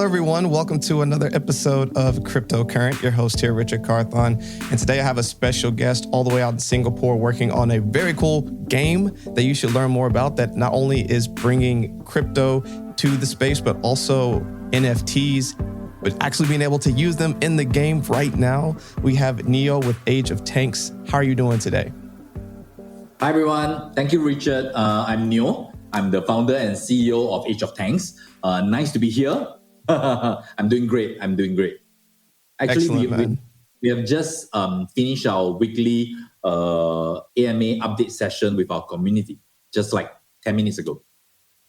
Hello, everyone. Welcome to another episode of Cryptocurrent. Your host here, Richard Carthon. And today I have a special guest all the way out in Singapore working on a very cool game that you should learn more about that not only is bringing crypto to the space, but also NFTs, but actually being able to use them in the game right now. We have Neo with Age of Tanks. How are you doing today? Hi, everyone. Thank you, Richard. I'm Neo. I'm the founder and CEO of Age of Tanks. Nice to be here. I'm doing great. Actually, we have just finished our weekly AMA update session with our community, just like 10 minutes ago.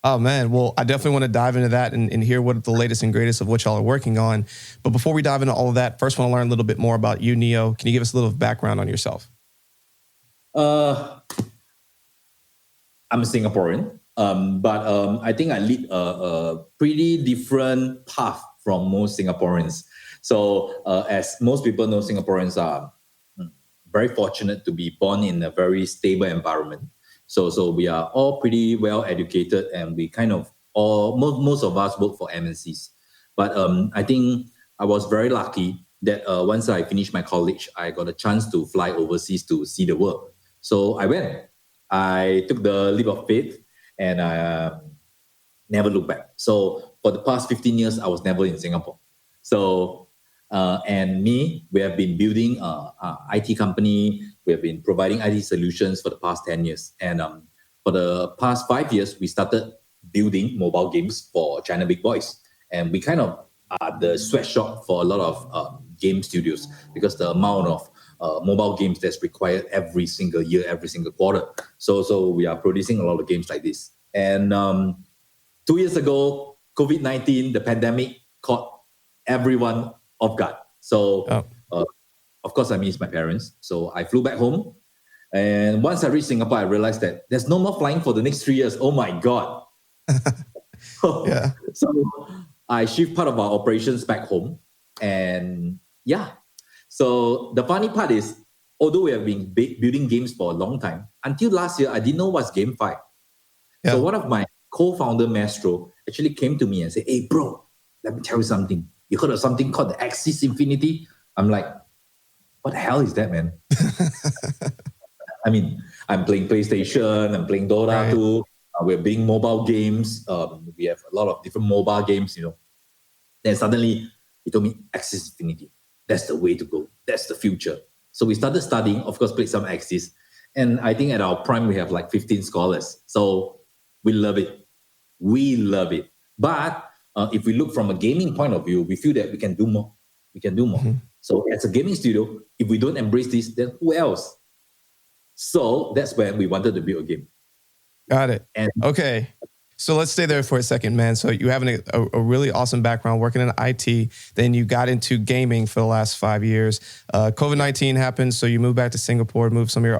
Oh, man. Well, I definitely want to dive into that and hear what the latest and greatest of what y'all are working on. But before we dive into all of that, first I want to learn a little bit more about you, Neo. Can you give us a little background on yourself? I'm a Singaporean. But I think I lead a pretty different path from most Singaporeans. So as most people know, Singaporeans are very fortunate to be born in a very stable environment. So we are all pretty well educated, and we kind of most of us work for MNCs. But I think I was very lucky that once I finished my college, I got a chance to fly overseas to see the world. So I went. I took the leap of faith. And I never looked back. So for the past 15 years, I was never in Singapore. So, we have been building an IT company. We have been providing IT solutions for the past 10 years. And for the past 5 years, we started building mobile games for China big boys. And we kind of are the sweatshop for a lot of game studios because the amount of mobile games that's required every single year, every single quarter. So we are producing a lot of games like this. And 2 years ago, COVID-19, the pandemic caught everyone off guard. So of course, I miss my parents. So I flew back home. And once I reached Singapore, I realized that there's no more flying for the next 3 years. Oh my God. Yeah. So I shift part of our operations back home. And so the funny part is, although we have been building games for a long time, until last year, I didn't know what's GameFi. Yeah. So one of my co-founder, Maestro, actually came to me and said, "Hey, bro, let me tell you something. You heard of something called the Axis Infinity?" I'm like, what the hell is that, man? I mean, I'm playing PlayStation, I'm playing Dota 2, we're building mobile games. We have a lot of different mobile games, Then suddenly, he told me, Axis Infinity. That's the way to go. That's the future. So we started studying, of course, played some Axis. And I think at our prime, we have like 15 scholars. So we love it. But if we look from a gaming point of view, we feel that we can do more. Mm-hmm. So as a gaming studio, if we don't embrace this, then who else? So that's when we wanted to build a game. Got it. Okay. So let's stay there for a second, man. So you have a really awesome background working in IT. Then you got into gaming for the last 5 years. COVID-19 happened. So you moved back to Singapore, moved some of your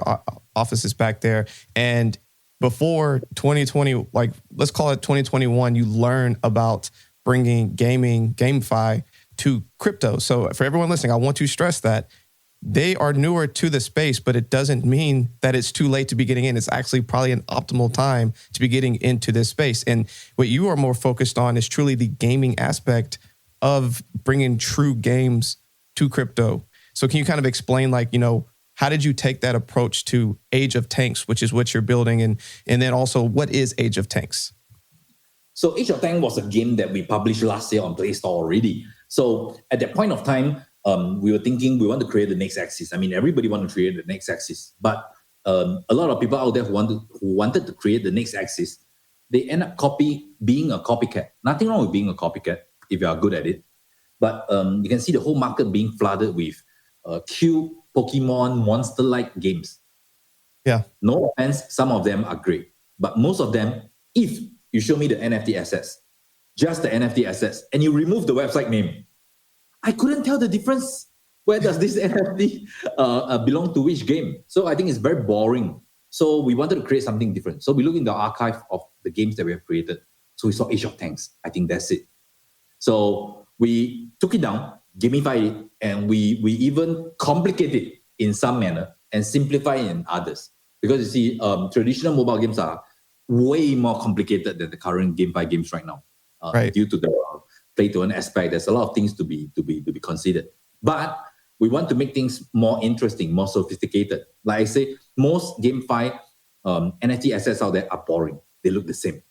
offices back there. And before 2020, like let's call it 2021, you learn about bringing GameFi to crypto. So for everyone listening, I want to stress that they are newer to the space, but it doesn't mean that it's too late to be getting in. It's actually probably an optimal time to be getting into this space. And what you are more focused on is truly the gaming aspect of bringing true games to crypto. So can you kind of explain, how did you take that approach to Age of Tanks, which is what you're building? And then also, what is Age of Tanks? So Age of Tanks was a game that we published last year on Play Store already. So at that point of time, we were thinking we want to create the next Axis. I mean, everybody want to create the next Axis, but a lot of people out there who wanted to create the next Axis, they end up being a copycat. Nothing wrong with being a copycat if you are good at it, but you can see the whole market being flooded with cute Pokemon monster-like games. Yeah. No offense, some of them are great, but most of them, if you show me the NFT assets, just the NFT assets, and you remove the website name, I couldn't tell the difference. Where does this NFT belong to which game? So I think it's very boring. So we wanted to create something different. So we looked in the archive of the games that we have created. So we saw Age of Tanks. I think that's it. So we took it down, gamified it, and we even complicated it in some manner and simplify it in others. Because you see, traditional mobile games are way more complicated than the current GameFi games right now. Due to the play to earn aspect. There's a lot of things to be considered. But we want to make things more interesting, more sophisticated. Like I say, most GameFi NFT assets out there are boring. They look the same.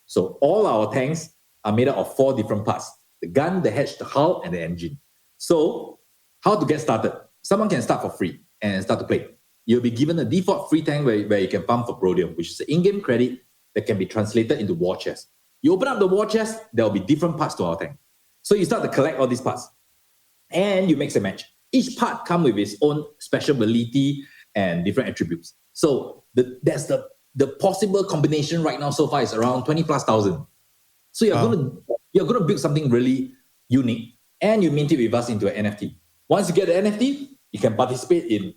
So all our tanks are made up of 4 different parts: the gun, the hatch, the hull, and the engine. So how to get started? Someone can start for free and start to play. You'll be given a default free tank where you can pump for Brodium, which is an in-game credit that can be translated into war chest. You open up the war chest, there will be different parts to our tank. So you start to collect all these parts and you mix and match. Each part comes with its own special ability and different attributes. So that's the possible combination right now so far is around 20 plus thousand. So you're going to build something really unique and you mint it with us into an NFT. Once you get the NFT, you can participate in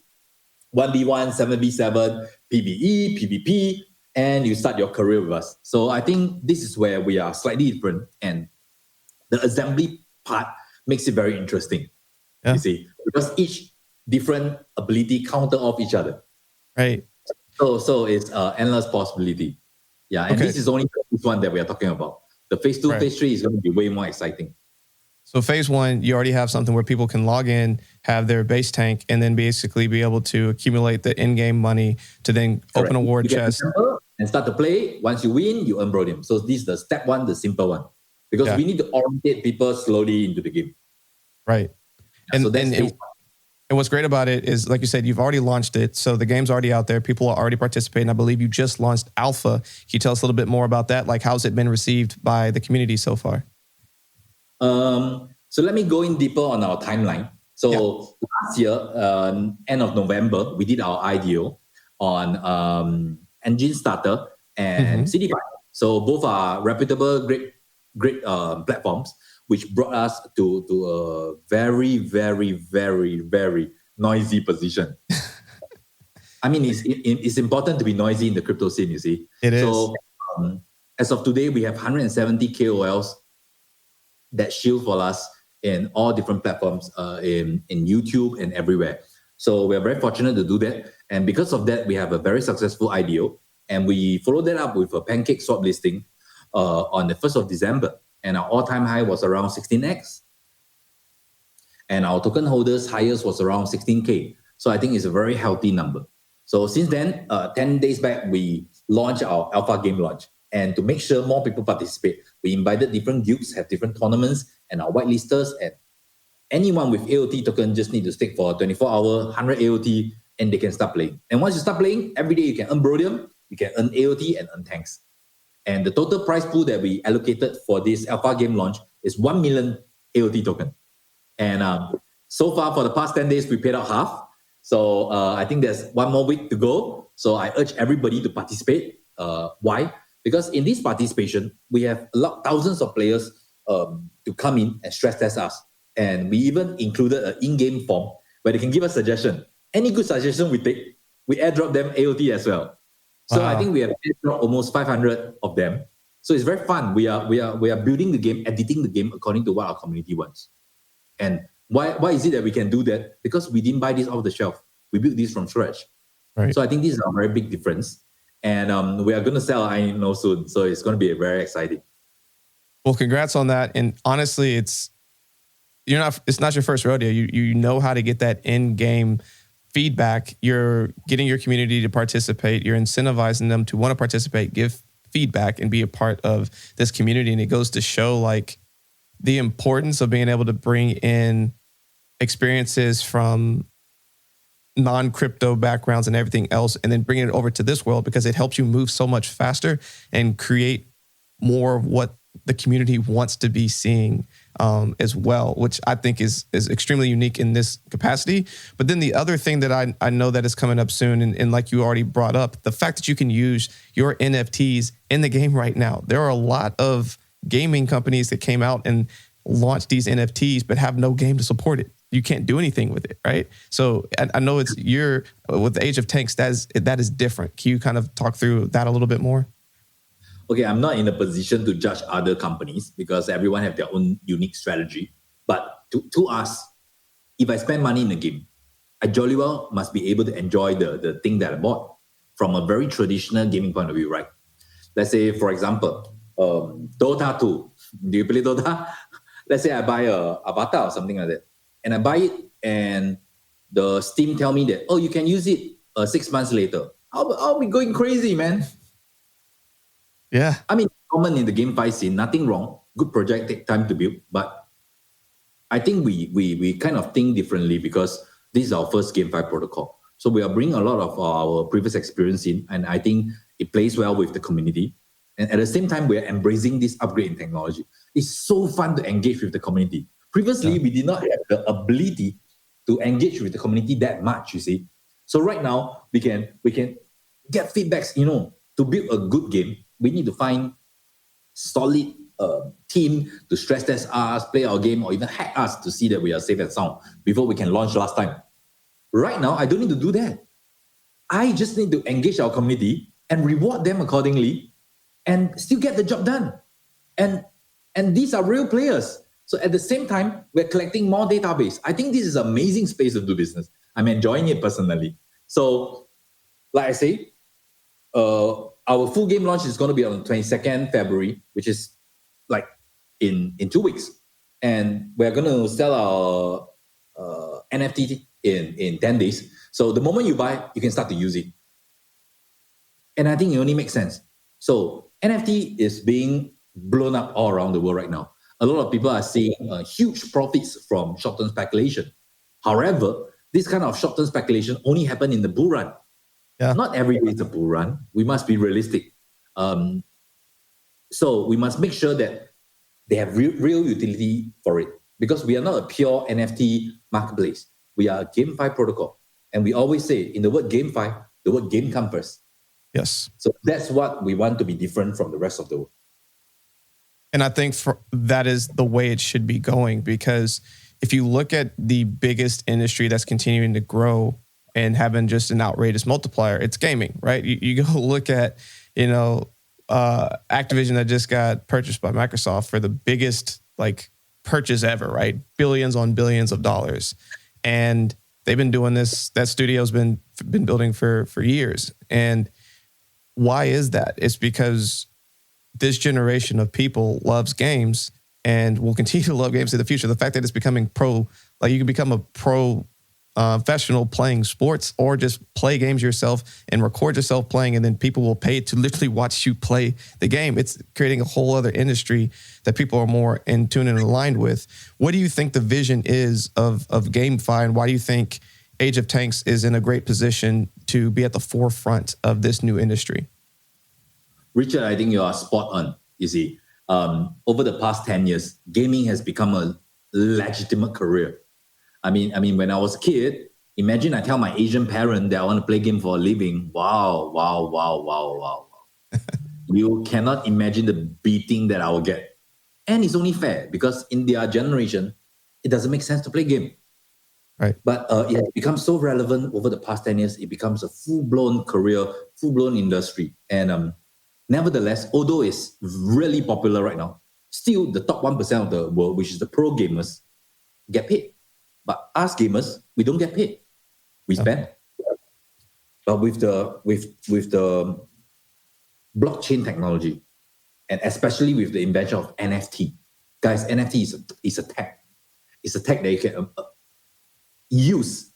1v1, 7v7, PvE, PvP, and you start your career with us. So I think this is where we are slightly different, and the assembly part makes it very interesting. You see, because each different ability counter off each other. Right. So it's endless possibility. Yeah, and this is only phase 1 that we are talking about. The phase 2, phase 3 is going to be way more exciting. So phase 1, you already have something where people can log in, have their base tank, and then basically be able to accumulate the in-game money to then open a war chest. And start to play. Once you win, you earn Brodium. So this is the step 1, the simple one. Because we need to orientate people slowly into the game. Right. And what's great about it is, like you said, you've already launched it. So the game's already out there. People are already participating. I believe you just launched Alpha. Can you tell us a little bit more about that? Like, how's it been received by the community so far? So let me go in deeper on our timeline. So last year, end of November, we did our IDO on Engine Starter and CDFI. So both are reputable, great platforms, which brought us to a very, very, very, very noisy position. I mean, it's important to be noisy in the crypto scene, you see. It is. So as of today, we have 170 KOLs that shield for us in all different platforms, in YouTube and everywhere. So we're very fortunate to do that. And because of that, we have a very successful IDO. And we followed that up with a pancake swap listing on the 1st of December. And our all-time high was around 16x. And our token holders' highest was around 16K. So I think it's a very healthy number. So since then, 10 days back, we launched our alpha game launch. And to make sure more people participate, we invited different guilds, have different tournaments, and our whitelisters. And anyone with AOT token just need to stake for 24-hour, 100 AOT, and they can start playing. And once you start playing, every day you can earn Brodium, you can earn AOT and earn tanks. And the total prize pool that we allocated for this alpha game launch is 1 million AOT token. And so far, for the past 10 days, we paid out half. So I think there's one more week to go. So I urge everybody to participate. Why? Because in this participation, we have thousands of players to come in and stress test us. And we even included an in-game form where they can give us suggestion. Any good suggestion we take, we airdrop them AOT as well. So I think we have airdropped almost 500 of them. So it's very fun. We are building the game, editing the game according to what our community wants. And why is it that we can do that? Because we didn't buy this off the shelf. We built this from scratch. Right. So I think this is a very big difference. And we are going to sell I know soon. So it's going to be very exciting. Well, congrats on that. And honestly, it's not your first rodeo. You know how to get that in-game feedback. You're getting your community to participate. You're incentivizing them to want to participate, give feedback, and be a part of this community. And it goes to show like the importance of being able to bring in experiences from non-crypto backgrounds and everything else, and then bringing it over to this world, because it helps you move so much faster and create more of what the community wants to be seeing as well, which I think is extremely unique in this capacity. But then the other thing that I know that is coming up soon, and like you already brought up, the fact that you can use your NFTs in the game right now. There are a lot of gaming companies that came out and launched these NFTs, but have no game to support it. You can't do anything with it, right? So I know with the Age of Tanks, that is different. Can you kind of talk through that a little bit more? Okay, I'm not in a position to judge other companies because everyone have their own unique strategy. But to us, if I spend money in a game, I jolly well must be able to enjoy the thing that I bought from a very traditional gaming point of view, right? Let's say, for example, Dota 2. Do you play Dota? let's say I buy a avatar or something like that, and I buy it, and the Steam tell me that, oh, you can use it 6 months later. I'll be going crazy, man. Yeah. I mean, common in the GameFi scene, nothing wrong. Good project, take time to build. But I think we kind of think differently because this is our first GameFi protocol. So we are bringing a lot of our previous experience in, and I think it plays well with the community. And at the same time, we are embracing this upgrade in technology. It's so fun to engage with the community. Previously, we did not have the ability to engage with the community that much, you see. So right now, we can get feedbacks, to build a good game, we need to find solid team to stress test us, play our game, or even hack us to see that we are safe and sound before we can launch last time. Right now, I don't need to do that. I just need to engage our community and reward them accordingly and still get the job done. And these are real players. So at the same time, we're collecting more database. I think this is an amazing space to do business. I'm enjoying it personally. So, like I say, our full game launch is going to be on the 22nd February, which is like in 2 weeks. And we're going to sell our NFT in 10 days. So the moment you buy, you can start to use it. And I think it only makes sense. So NFT is being blown up all around the world right now. A lot of people are seeing huge profits from short-term speculation. However, this kind of short-term speculation only happen in the bull run. Yeah. Not every day is a bull run. We must be realistic. So we must make sure that they have real utility for it, because we are not a pure NFT marketplace. We are a GameFi protocol. And we always say, in the word GameFi, the word game comes first. Yes. So that's what we want to be different from the rest of the world. And I think that is the way it should be going, because if you look at the biggest industry that's continuing to grow and having just an outrageous multiplier, it's gaming, right? You go look at, Activision that just got purchased by Microsoft for the biggest purchase ever, right? Billions on billions of dollars. And they've been doing this, that studio's been building for years. And why is that? It's because this generation of people loves games and will continue to love games in the future. The fact that it's becoming pro, you can become a professional playing sports, or just play games yourself and record yourself playing, and then people will pay to literally watch you play the game. It's creating a whole other industry that people are more in tune and aligned with. What do you think the vision is of GameFi, and why do you think Age of Tanks is in a great position to be at the forefront of this new industry? Richard, I think you are spot on. You see, over the past 10 years, gaming has become a legitimate career. I mean, when I was a kid, imagine I tell my Asian parent that I want to play game for a living. Wow. You cannot imagine the beating that I will get. And it's only fair, because in their generation, it doesn't make sense to play game. Right. But it has become so relevant over the past 10 years. It becomes a full-blown career, full-blown industry. And nevertheless, although it's really popular right now, still the top 1% of the world, which is the pro gamers, get paid. But us gamers, we don't get paid. We spend. But with the blockchain technology, and especially with the invention of NFT, guys, NFT is a tech. It's a tech that you can use.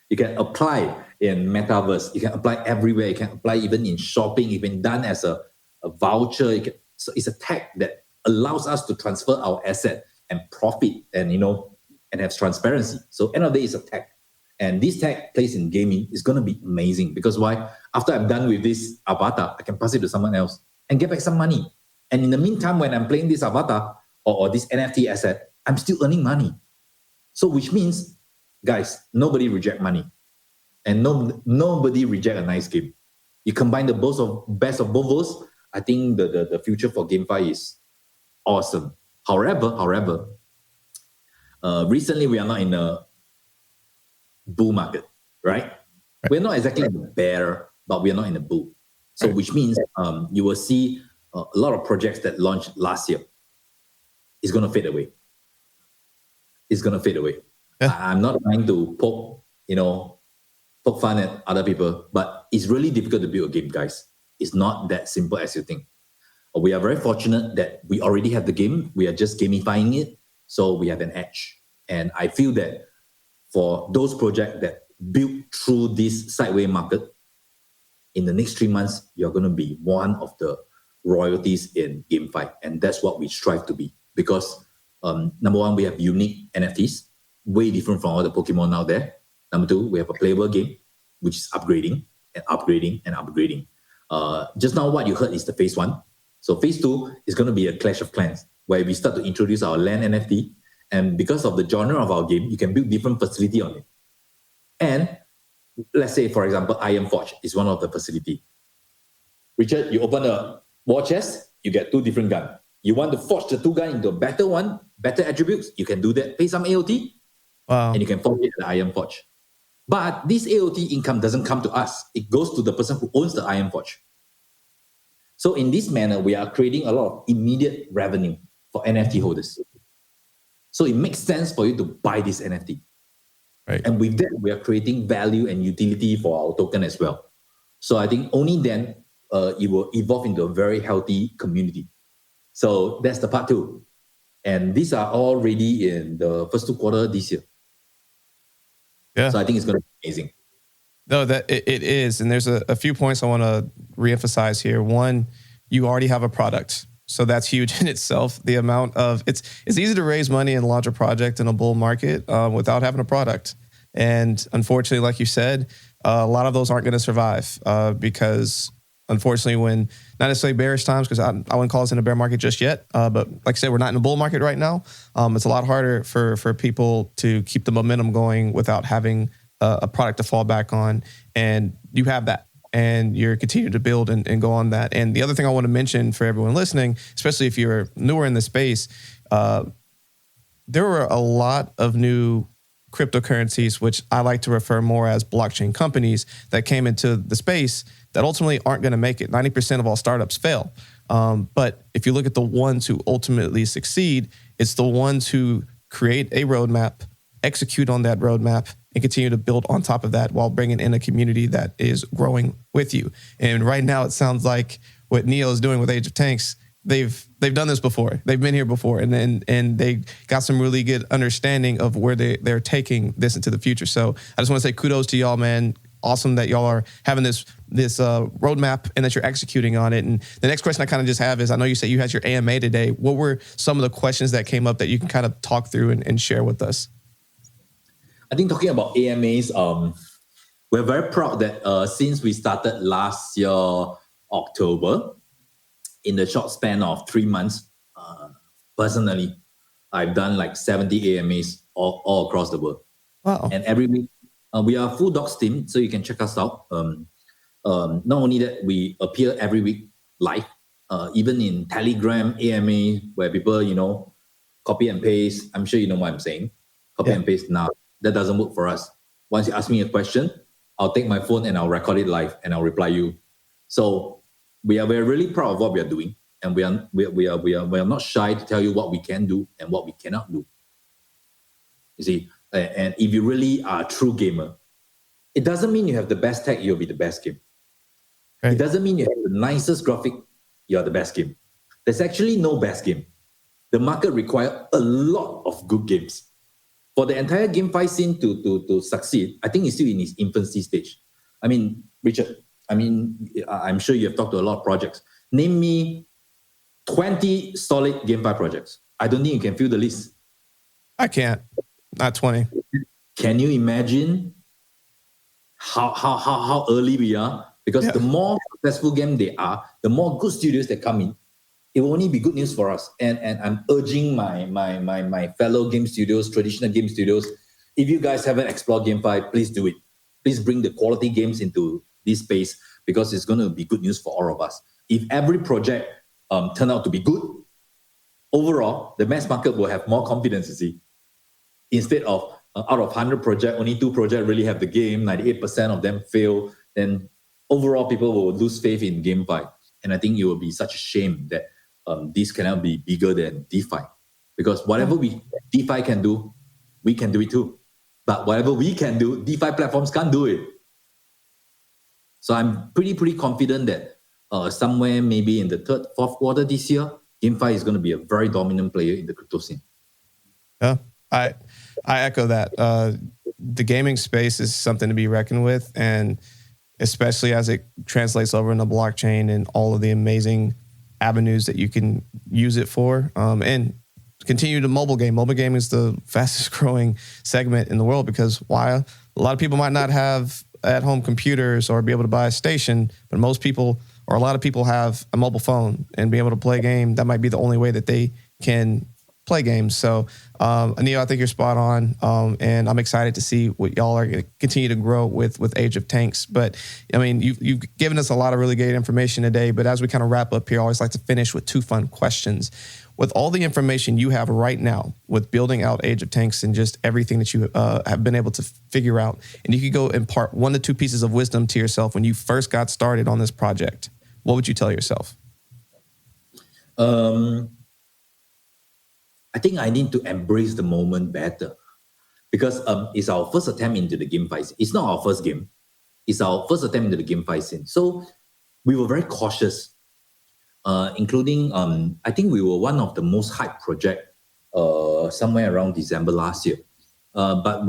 You can apply in Metaverse. You can apply everywhere. You can apply even in shopping. It's been done as a voucher. So it's a tech that allows us to transfer our asset and profit, and and have transparency. So end of the day, it's a tech. And this tech plays in gaming is going to be amazing, because why? After I'm done with this avatar, I can pass it to someone else and get back some money. And in the meantime, when I'm playing this avatar or this NFT asset, I'm still earning money. So which means, guys, nobody reject money. And nobody reject a nice game. You combine the best of both worlds, I think the future for GameFi is awesome. However, recently we are not in a bull market, right? We're not exactly in a bear, but we are not in a bull. So which means you will see a lot of projects that launched last year is going to fade away. It's going to fade away. Yeah. I'm not trying to poke fun at other people, but it's really difficult to build a game, guys. It's not that simple as you think. We are very fortunate that we already have the game. We are just gamifying it. So we have an edge. And I feel that for those projects that build through this sideways market, in the next 3 months, you're going to be one of the royalties in GameFi. And that's what we strive to be. Because number one, we have unique NFTs, way different from all the Pokemon out there. Number two, we have a playable game, which is upgrading and upgrading and upgrading. Just now, what you heard is the phase one. So phase two is going to be a Clash of Clans, where we start to introduce our land NFT. And because of the genre of our game, you can build different facility on it. And let's say, for example, Iron Forge is one of the facility. Richard, you open a war chest, you get 2 different guns. You want to forge the 2 guns into a better one, better attributes, you can do that. Pay some AOT, and you can forge it in the Iron Forge. But this AOT income doesn't come to us. It goes to the person who owns the Iron Forge. So in this manner, we are creating a lot of immediate revenue for NFT holders. So it makes sense for you to buy this NFT. Right. And with that, we are creating value and utility for our token as well. So I think only then it will evolve into a very healthy community. So that's the part 2. And these are all ready in the first 2 quarters this year. Yeah. So I think it's going to be amazing. No, that it is. And there's a few points I want to reemphasize here. One, you already have a product. So that's huge in itself. The amount of it's easy to raise money and launch a project in a bull market without having a product. And unfortunately, like you said, a lot of those aren't going to survive because unfortunately, when not necessarily bearish times, because I wouldn't call us in a bear market just yet. But like I said, we're not in a bull market right now. It's a lot harder for people to keep the momentum going without having a product to fall back on. And you have that. And you're continuing to build and go on that. And the other thing I want to mention for everyone listening, especially if you're newer in the space, there were a lot of new cryptocurrencies, which I like to refer more as blockchain companies that came into the space that ultimately aren't going to make it. 90% of all startups fail. But if you look at the ones who ultimately succeed, it's the ones who create a roadmap, execute on that roadmap, and continue to build on top of that while bringing in a community that is growing with you. And right now, it sounds like what Neo is doing with Age of Tanks, they've done this before. They've been here before, and they got some really good understanding of where they're taking this into the future. So I just want to say kudos to y'all, man. Awesome that y'all are having this roadmap and that you're executing on it. And the next question I kind of just have is, I know you said you had your AMA today. What were some of the questions that came up that you can kind of talk through and share with us? I think talking about AMAs, we're very proud that since we started last year, October, in the short span of 3 months, personally, I've done like 70 AMAs all across the world. Wow. And every week, we are a full docs team, so you can check us out. Not only that, we appear every week live, even in Telegram AMA, where people, copy and paste. I'm sure you know what I'm saying. Copy and paste now. That doesn't work for us. Once you ask me a question, I'll take my phone and I'll record it live and I'll reply you. So we're really proud of what we are doing, and we are not shy to tell you what we can do and what we cannot do. You see, and if you really are a true gamer, it doesn't mean you have the best tech, you'll be the best game. Right. It doesn't mean you have the nicest graphic, you're the best game. There's actually no best game. The market requires a lot of good games. For the entire GameFi scene to succeed, I think it's still in its infancy stage. I mean, Richard, I'm sure you have talked to a lot of projects. Name me 20 solid GameFi projects. I don't think you can fill the list. I can't. Not 20. Can you imagine how early we are? Because the more successful game they are, the more good studios that come in, it will only be good news for us. And I'm urging my fellow game studios, traditional game studios, if you guys haven't explored GameFi, please do it. Please bring the quality games into this space, because it's going to be good news for all of us. If every project turn out to be good, overall, the mass market will have more confidence, you see. Instead of out of 100 projects, only 2 projects really have the game, 98% of them fail, then overall people will lose faith in GameFi. And I think it will be such a shame that this cannot be bigger than DeFi. Because whatever DeFi can do, we can do it too. But whatever we can do, DeFi platforms can't do it. So I'm pretty confident that somewhere maybe in the 3rd, 4th quarter this year, GameFi is going to be a very dominant player in the crypto scene. Yeah, I echo that. The gaming space is something to be reckoned with, and especially as it translates over into blockchain and all of the amazing avenues that you can use it for. And continue to mobile game. Mobile gaming is the fastest growing segment in the world because why? A lot of people might not have at home computers or be able to buy a station, but most people or a lot of people have a mobile phone and be able to play a game. That might be the only way that they can play games. So, Anil, I think you're spot on. And I'm excited to see what y'all are going to continue to grow with Age of Tanks. But I mean, you've given us a lot of really great information today, but as we kind of wrap up here, I always like to finish with two fun questions. With all the information you have right now with building out Age of Tanks and just everything that you have been able to figure out, and you could go impart 1 to 2 pieces of wisdom to yourself when you first got started on this project, what would you tell yourself? I think I need to embrace the moment better because it's our first attempt into the GameFi scene. It's not our first game. It's our first attempt into the GameFi scene. So we were very cautious, including, I think we were one of the most hyped project somewhere around December last year. But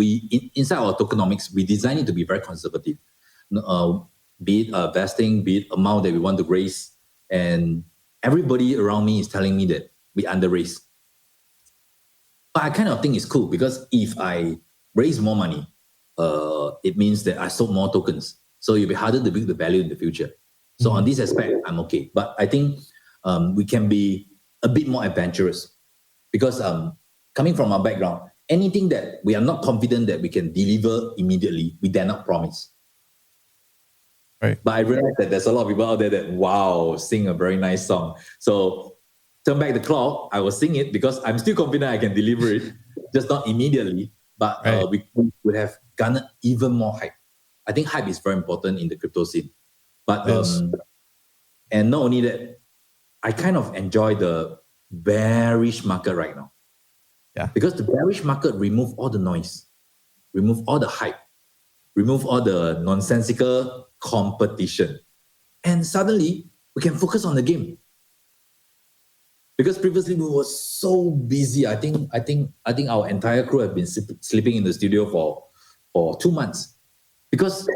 inside our tokenomics, we designed it to be very conservative. Be it vesting, be it amount that we want to raise. And everybody around me is telling me that we under-raise. But I kind of think it's cool because if I raise more money, it means that I sold more tokens. So it'll be harder to build the value in the future. So on this aspect, I'm okay. But I think we can be a bit more adventurous because coming from our background, anything that we are not confident that we can deliver immediately, we dare not promise. Right. But I realize that there's a lot of people out there that, wow, sing a very nice song. So turn back the clock, I will sing it because I'm still confident I can deliver it, just not immediately. But right. We would have garnered even more hype. I think hype is very important in the crypto scene. But and not only that, I kind of enjoy the bearish market right now. Yeah. Because the bearish market remove all the noise, remove all the hype, remove all the nonsensical competition. And suddenly we can focus on the game. Because previously we were so busy. I think our entire crew have been sleeping in the studio for 2 months. Because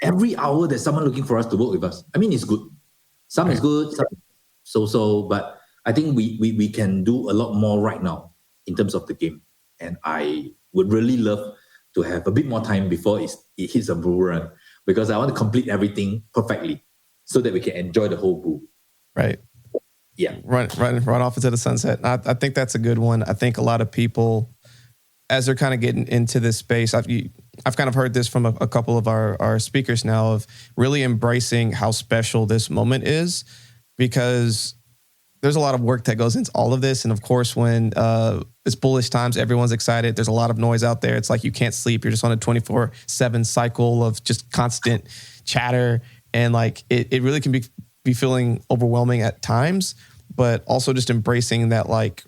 every hour there's someone looking for us to work with us. I mean, it's good. Some is good, some so, but I think we can do a lot more right now in terms of the game. And I would really love to have a bit more time before it hits a bull run because I want to complete everything perfectly so that we can enjoy the whole bull. Right. Yeah. Run off into the sunset. I think that's a good one. I think a lot of people, as they're kind of getting into this space, I've kind of heard this from a couple of our speakers now of really embracing how special this moment is because there's a lot of work that goes into all of this. And of course, when it's bullish times, everyone's excited. There's a lot of noise out there. It's like you can't sleep. You're just on a 24/7 cycle of just constant chatter. And like it really can be feeling overwhelming at times, but also just embracing that like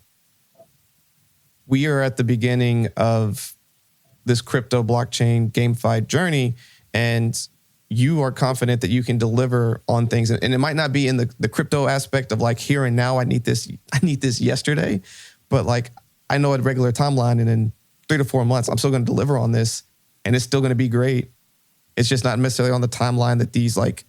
we are at the beginning of this crypto blockchain GameFi journey and you are confident that you can deliver on things. And it might not be in the crypto aspect of like here and now, I need this yesterday, but like I know a regular timeline and in 3 to 4 months, I'm still going to deliver on this and it's still going to be great. It's just not necessarily on the timeline that these like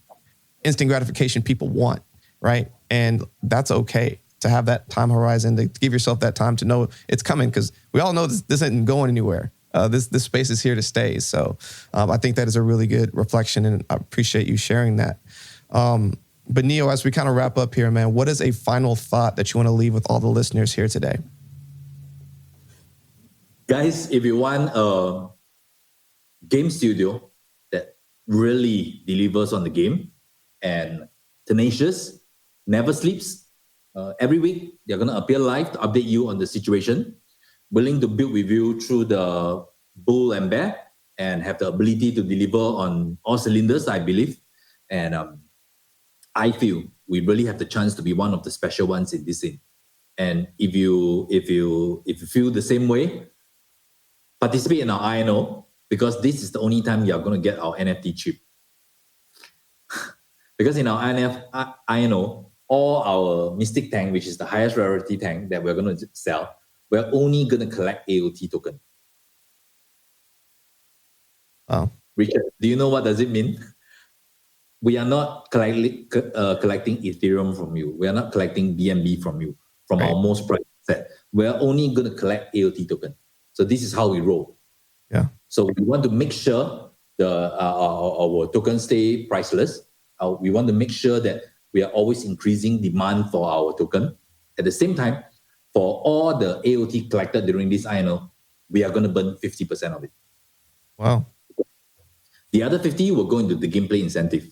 instant gratification people want, right? And that's okay to have that time horizon, to give yourself that time to know it's coming because we all know this isn't going anywhere. This space is here to stay. So I think that is a really good reflection and I appreciate you sharing that. But Neo, as we kind of wrap up here, man, what is a final thought that you want to leave with all the listeners here today? Guys, if you want a game studio that really delivers on the game and tenacious, never sleeps, every week they're going to appear live to update you on the situation, willing to build with you through the bull and bear and have the ability to deliver on all cylinders, I believe. And I feel we really have the chance to be one of the special ones in this scene. And if you feel the same way, participate in our INO because this is the only time you're going to get our NFT chip. Because in our INO, all our Mystic tank, which is the highest rarity tank that we're going to sell, we're only going to collect AOT token. Wow. Richard, do you know what does it mean? We are not collecting Ethereum from you. We are not collecting BNB from you, from our most prized asset. We are only going to collect AOT token. So this is how we roll. Yeah. So we want to make sure our tokens stay priceless. We want to make sure that we are always increasing demand for our token. At the same time, for all the AOT collected during this INO, we are going to burn 50% of it. Wow. The other 50 will go into the gameplay incentive.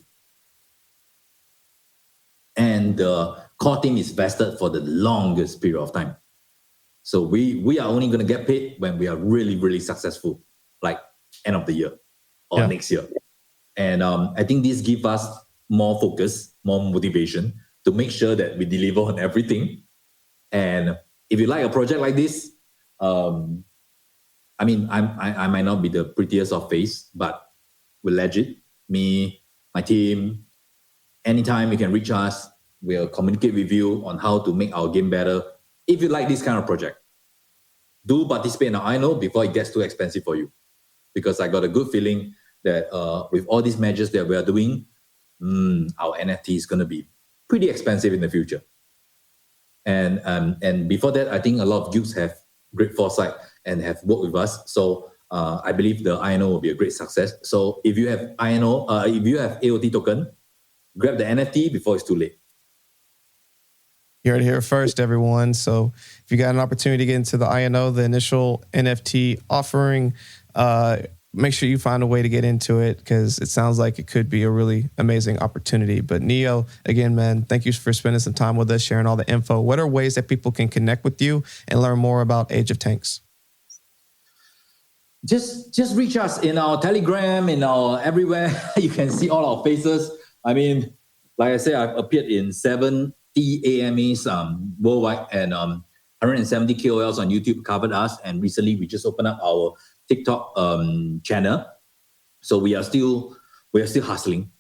And the core team is vested for the longest period of time. So we are only going to get paid when we are really, really successful, like end of the year or next year. And I think this gives us more focus, more motivation to make sure that we deliver on everything. And if you like a project like this, I mean, I might not be the prettiest of face, but we're legit. Me, my team, anytime you can reach us, we'll communicate with you on how to make our game better. If you like this kind of project, do participate in our INO before it gets too expensive for you. Because I got a good feeling that with all these measures that we are doing, our NFT is going to be pretty expensive in the future. And before that, I think a lot of guilds have great foresight and have worked with us. So I believe the INO will be a great success. So if you have INO, if you have AOT token, grab the NFT before it's too late. You heard it here first, everyone. So if you got an opportunity to get into the INO, the initial NFT offering, make sure you find a way to get into it because it sounds like it could be a really amazing opportunity. But Neo, again, man, thank you for spending some time with us, sharing all the info. What are ways that people can connect with you and learn more about Age of Tanks? Just reach us in our Telegram, in our everywhere. You can see all our faces. I mean, like I said, I've appeared in 70 AMAs worldwide, and 170 KOLs on YouTube covered us. And recently, we just opened up our TikTok channel. So we are still hustling,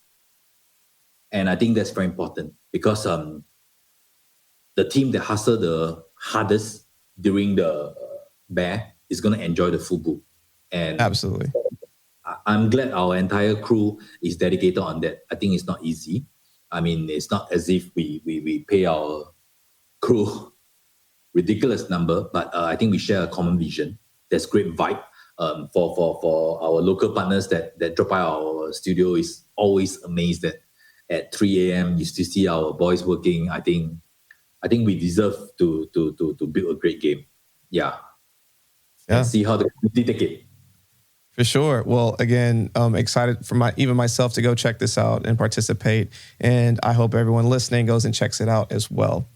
and I think that's very important because the team that hustled the hardest during the bear is going to enjoy the full boot. And absolutely, I'm glad our entire crew is dedicated on that. I think it's not easy. I mean, it's not as if we pay our crew ridiculous number, but I think we share a common vision. There's great vibe. For our local partners that drop by our studio is always amazed that at 3 a.m. you still see our boys working. I think we deserve to build a great game. Yeah. And see how the community take it. For sure. Well, again, I'm excited for even myself to go check this out and participate. And I hope everyone listening goes and checks it out as well.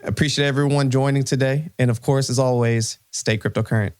I appreciate everyone joining today. And of course, as always, stay cryptocurrent.